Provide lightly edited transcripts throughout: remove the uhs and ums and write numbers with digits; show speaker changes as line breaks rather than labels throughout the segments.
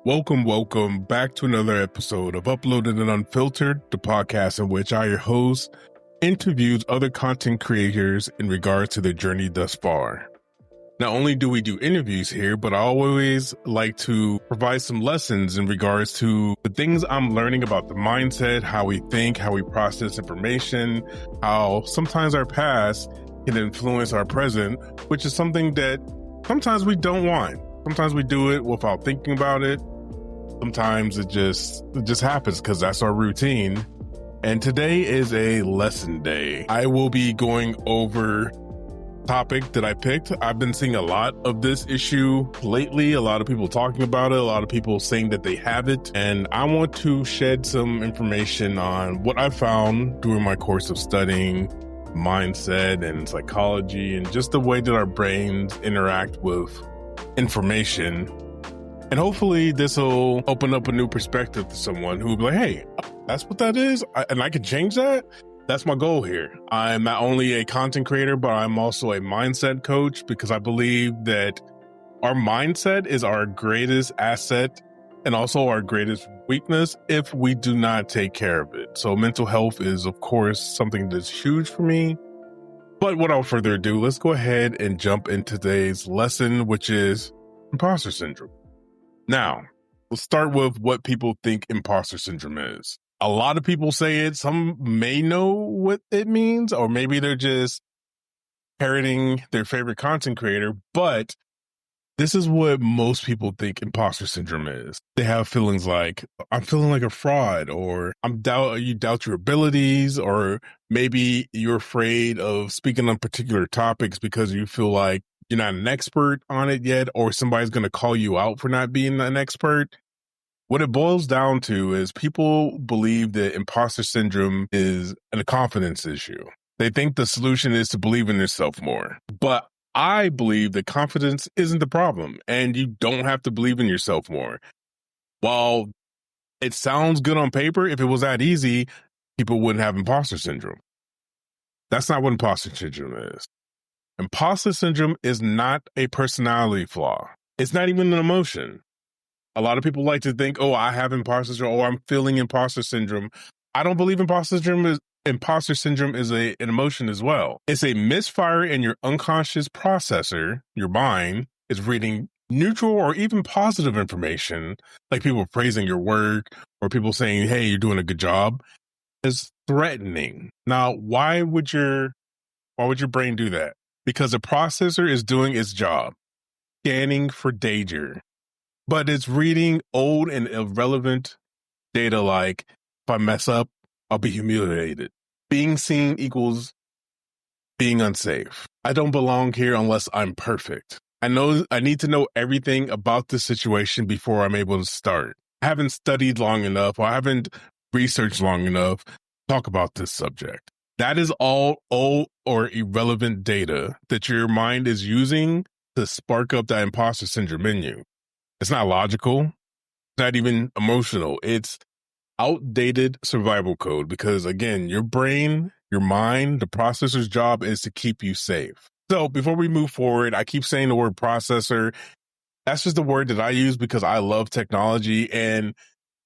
Welcome back to another episode of Uploaded and Unfiltered, the podcast in which I, your host, interviews other content creators in regards to their journey thus far. Not only do we do interviews here, but I always like to provide some lessons in regards to the things I'm learning about the mindset, how we think, how we process information, how sometimes our past can influence our present, which is something that sometimes we don't want. Sometimes we do it without thinking about it. Sometimes it just happens because that's our routine. And today is a lesson day. I will be going over a topic that I picked. I've been seeing a lot of this issue lately. A lot of people talking about it. A lot of people saying that they have it. And I want to shed some information on what I found during my course of studying mindset and psychology and just the way that our brains interact with information. And hopefully this will open up a new perspective to someone who will be like, hey, that's what that is? And I can change that? That's my goal here. I'm not only a content creator, but I'm also a mindset coach because I believe that our mindset is our greatest asset and also our greatest weakness if we do not take care of it. So mental health is, of course, something that's huge for me. But without further ado, let's go ahead and jump into today's lesson, which is imposter syndrome. Now, let's start with what people think imposter syndrome is. A lot of people say it. Some may know what it means, or maybe they're just parroting their favorite content creator. But this is what most people think imposter syndrome is. They have feelings like, I'm feeling like a fraud, or you doubt your abilities, or maybe you're afraid of speaking on particular topics because you feel like you're not an expert on it yet, or somebody's going to call you out for not being an expert. What it boils down to is people believe that imposter syndrome is a confidence issue. They think the solution is to believe in yourself more. But I believe that confidence isn't the problem, and you don't have to believe in yourself more. While it sounds good on paper, if it was that easy, people wouldn't have imposter syndrome. That's not what imposter syndrome is. Imposter syndrome is not a personality flaw. It's not even an emotion. A lot of people like to think, oh, I have imposter syndrome, or I'm feeling imposter syndrome. I don't believe imposter syndrome is an emotion as well. It's a misfire in your unconscious processor. Your mind is reading neutral or even positive information, like people praising your work or people saying, hey, you're doing a good job, is threatening. Now, why would your brain do that? Because the processor is doing its job, scanning for danger, but it's reading old and irrelevant data like, if I mess up, I'll be humiliated. Being seen equals being unsafe. I don't belong here unless I'm perfect. I need to know everything about the situation before I'm able to start. I haven't studied long enough, or I haven't researched long enough to talk about this subject. That is all old or irrelevant data that your mind is using to spark up that imposter syndrome in you. It's not logical. It's not even emotional. It's outdated survival code because, again, your brain, your mind, the processor's job is to keep you safe. So before we move forward, I keep saying the word processor. That's just the word that I use because I love technology, and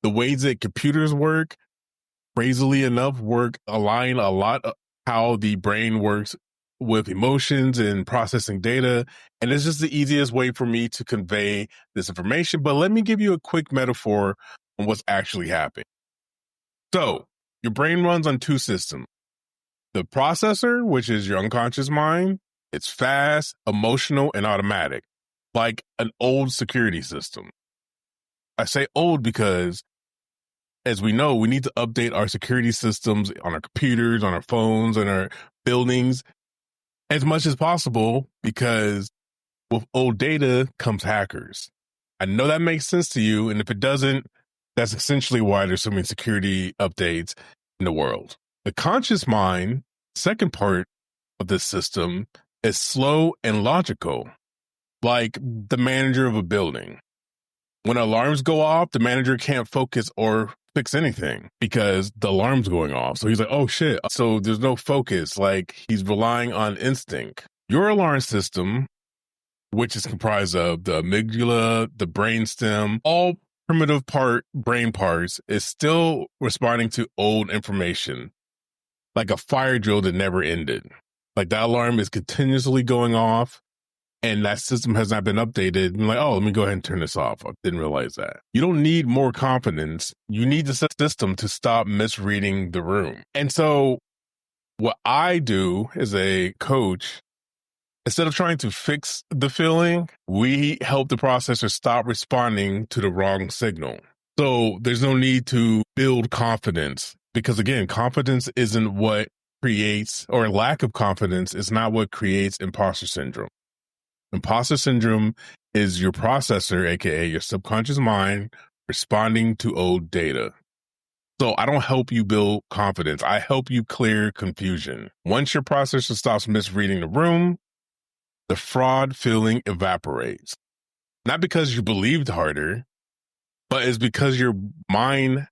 the ways that computers work, crazily enough, align a lot of how the brain works with emotions and processing data. And it's just the easiest way for me to convey this information. But let me give you a quick metaphor on what's actually happening. So your brain runs on two systems. The processor, which is your unconscious mind, it's fast, emotional, and automatic, like an old security system. I say old because, as we know, we need to update our security systems on our computers, on our phones, and our buildings as much as possible, because with old data comes hackers. I know that makes sense to you, and if it doesn't, that's essentially why there's so many security updates in the world. The conscious mind, second part of this system, is slow and logical, like the manager of a building. When alarms go off, the manager can't focus or fix anything because the alarm's going off. So he's like, oh shit. So there's no focus. Like, he's relying on instinct. Your alarm system, which is comprised of the amygdala, the brainstem, all primitive brain parts is still responding to old information, like a fire drill that never ended. Like that alarm is continuously going off and that system has not been updated. I'm like, oh, let me go ahead and turn this off. I didn't realize that. You don't need more confidence. You need the system to stop misreading the room. And so what I do as a coach, instead of trying to fix the feeling, we help the processor stop responding to the wrong signal. So there's no need to build confidence because, again, confidence isn't what creates, or lack of confidence is not what creates imposter syndrome. Imposter syndrome is your processor, aka your subconscious mind, responding to old data. So I don't help you build confidence. I help you clear confusion. Once your processor stops misreading the room, the fraud feeling evaporates. Not because you believed harder, but it's because your mind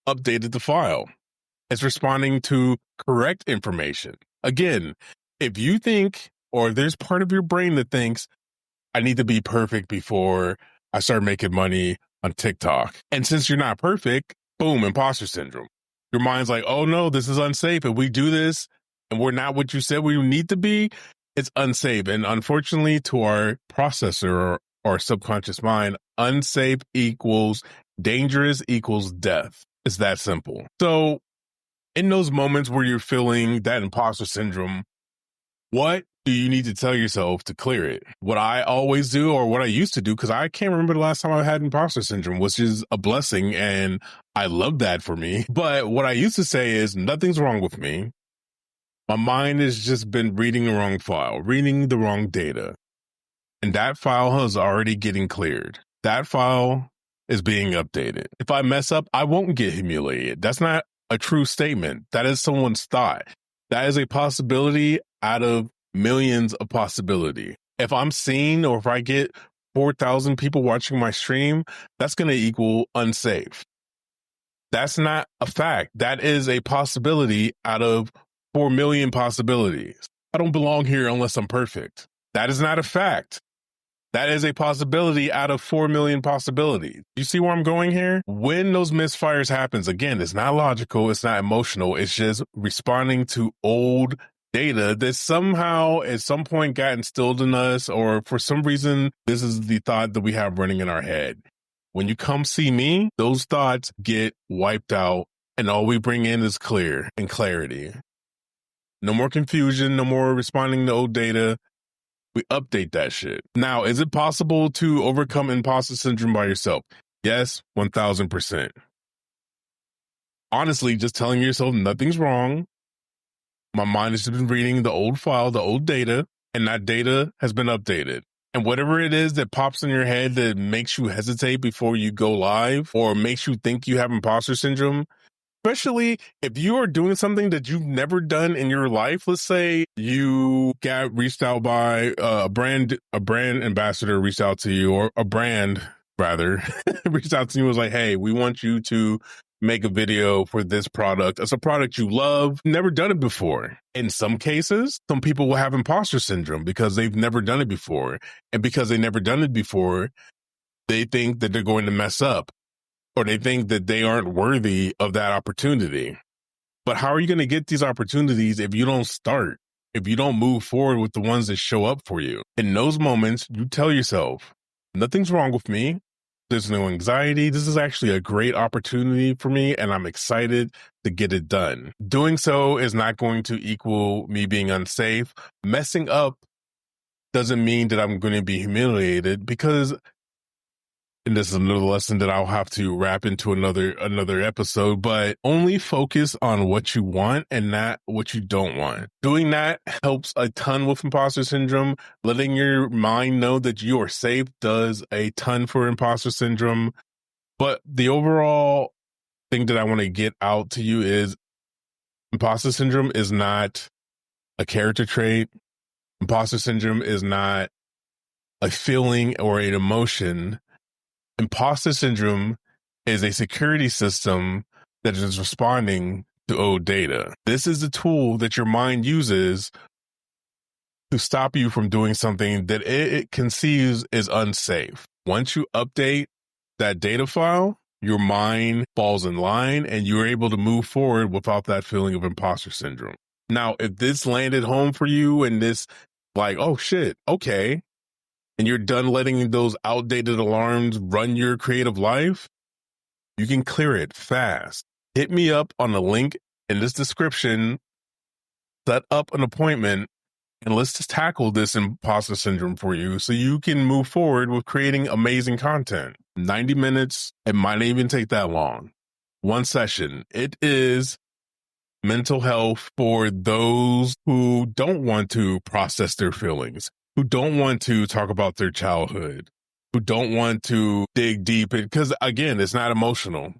updated the file. It's responding to correct information. Again, if you think, or there's part of your brain that thinks, I need to be perfect before I start making money on TikTok. And since you're not perfect, boom, imposter syndrome. Your mind's like, oh no, this is unsafe. If we do this and we're not what you said we need to be, it's unsafe. And unfortunately, to our processor or subconscious mind, unsafe equals dangerous equals death. It's that simple. So in those moments where you're feeling that imposter syndrome, what do you need to tell yourself to clear it? What I always do, or what I used to do, because I can't remember the last time I had imposter syndrome, which is a blessing, and I love that for me. But what I used to say is, nothing's wrong with me. My mind has just been reading the wrong file, reading the wrong data. And that file is already getting cleared. That file is being updated. If I mess up, I won't get humiliated. That's not a true statement. That is someone's thought. That is a possibility out of millions of possibility. If I'm seen, or if I get 4,000 people watching my stream, that's going to equal unsafe. That's not a fact. That is a possibility out of 4 million possibilities. I don't belong here unless I'm perfect. That is not a fact. That is a possibility out of 4 million possibilities. You see where I'm going here? When those misfires happens, again, it's not logical, it's not emotional, it's just responding to old data that somehow at some point got instilled in us, or for some reason, this is the thought that we have running in our head. When you come see me, those thoughts get wiped out and all we bring in is clear and clarity. No more confusion, no more responding to old data. We update that shit. Now, is it possible to overcome imposter syndrome by yourself? Yes, 1000%. Honestly, just telling yourself nothing's wrong. My mind has been reading the old file, the old data, and that data has been updated. And whatever it is that pops in your head that makes you hesitate before you go live, or makes you think you have imposter syndrome, especially if you are doing something that you've never done in your life. Let's say you got reached out by a brand ambassador reached out to you, or a brand rather reached out to you and was like, hey, we want you to make a video for this product. It's a product you love, never done it before. In some cases, some people will have imposter syndrome because they've never done it before. And because they never done it before, they think that they're going to mess up, or they think that they aren't worthy of that opportunity. But how are you going to get these opportunities if you don't start, if you don't move forward with the ones that show up for you? In those moments, you tell yourself, nothing's wrong with me. There's no anxiety. This is actually a great opportunity for me, and I'm excited to get it done. Doing so is not going to equal me being unsafe. Messing up doesn't mean that I'm going to be humiliated, because, and this is another lesson that I'll have to wrap into another episode, but only focus on what you want and not what you don't want. Doing that helps a ton with imposter syndrome. Letting your mind know that you are safe does a ton for imposter syndrome. But the overall thing that I want to get out to you is imposter syndrome is not a character trait. Imposter syndrome is not a feeling or an emotion. Imposter syndrome is a security system that is responding to old data. This is the tool that your mind uses to stop you from doing something that it conceives is unsafe. Once you update that data file, your mind falls in line and you're able to move forward without that feeling of imposter syndrome. Now, if this landed home for you and this like, oh shit, okay, and you're done letting those outdated alarms run your creative life, you can clear it fast. Hit me up on the link in this description, set up an appointment, and let's just tackle this imposter syndrome for you so you can move forward with creating amazing content. 90 minutes, it might even take that long. One session. It is mental health for those who don't want to process their feelings, who don't want to talk about their childhood, who don't want to dig deep, because again, it's not emotional.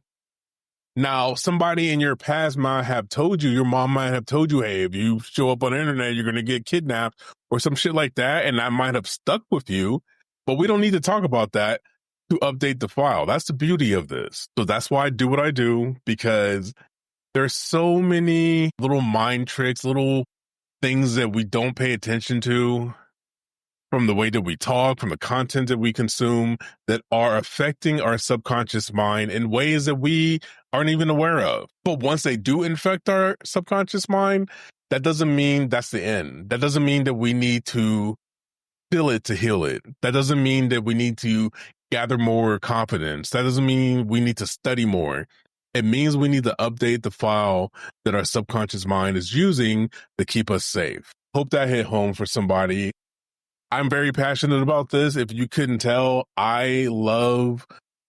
Now, somebody in your past might have told you, your mom might have told you, hey, if you show up on the internet, you're going to get kidnapped or some shit like that. And that might have stuck with you, but we don't need to talk about that to update the file. That's the beauty of this. So that's why I do what I do, because there's so many little mind tricks, little things that we don't pay attention to from the way that we talk, from the content that we consume, that are affecting our subconscious mind in ways that we aren't even aware of. But once they do infect our subconscious mind, that doesn't mean that's the end. That doesn't mean that we need to feel it to heal it. That doesn't mean that we need to gather more confidence. That doesn't mean we need to study more. It means we need to update the file that our subconscious mind is using to keep us safe. Hope that hit home for somebody. I'm very passionate about this. If you couldn't tell, I love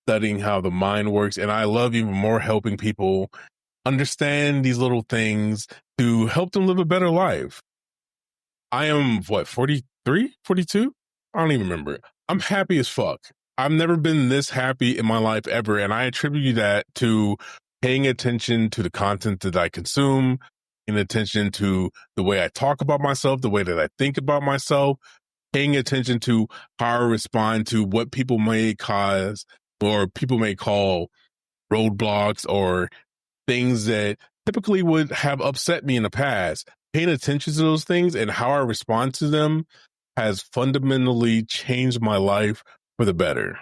studying how the mind works, and I love even more helping people understand these little things to help them live a better life. I am, 43, 42? I don't even remember. I'm happy as fuck. I've never been this happy in my life ever, and I attribute that to paying attention to the content that I consume, paying attention to the way I talk about myself, the way that I think about myself, paying attention to how I respond to what people may cause or people may call roadblocks or things that typically would have upset me in the past. Paying attention to those things and how I respond to them has fundamentally changed my life for the better.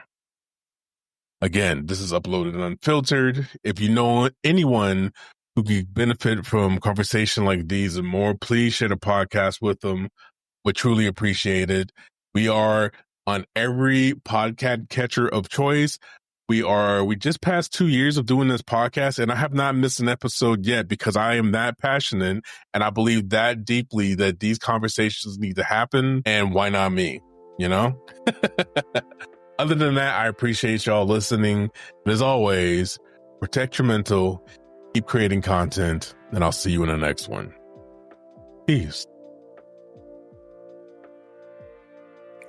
Again, this is uploaded and unfiltered. If you know anyone who could benefit from conversation like these and more, please share the podcast with them. Would truly appreciate it. We are on every podcast catcher of choice. We just passed 2 years of doing this podcast, and I have not missed an episode yet because I am that passionate and I believe that deeply that these conversations need to happen, and why not me, you know? Other than that, I appreciate y'all listening. And as always, protect your mental, keep creating content, and I'll see you in the next one. Peace.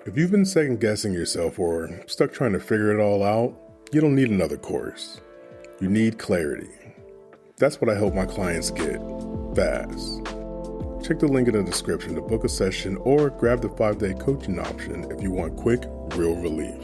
If you've been second guessing yourself or stuck trying to figure it all out, you don't need another course. You need clarity. That's what I help my clients get, fast. Check the link in the description to book a session or grab the 5-day coaching option if you want quick, real relief.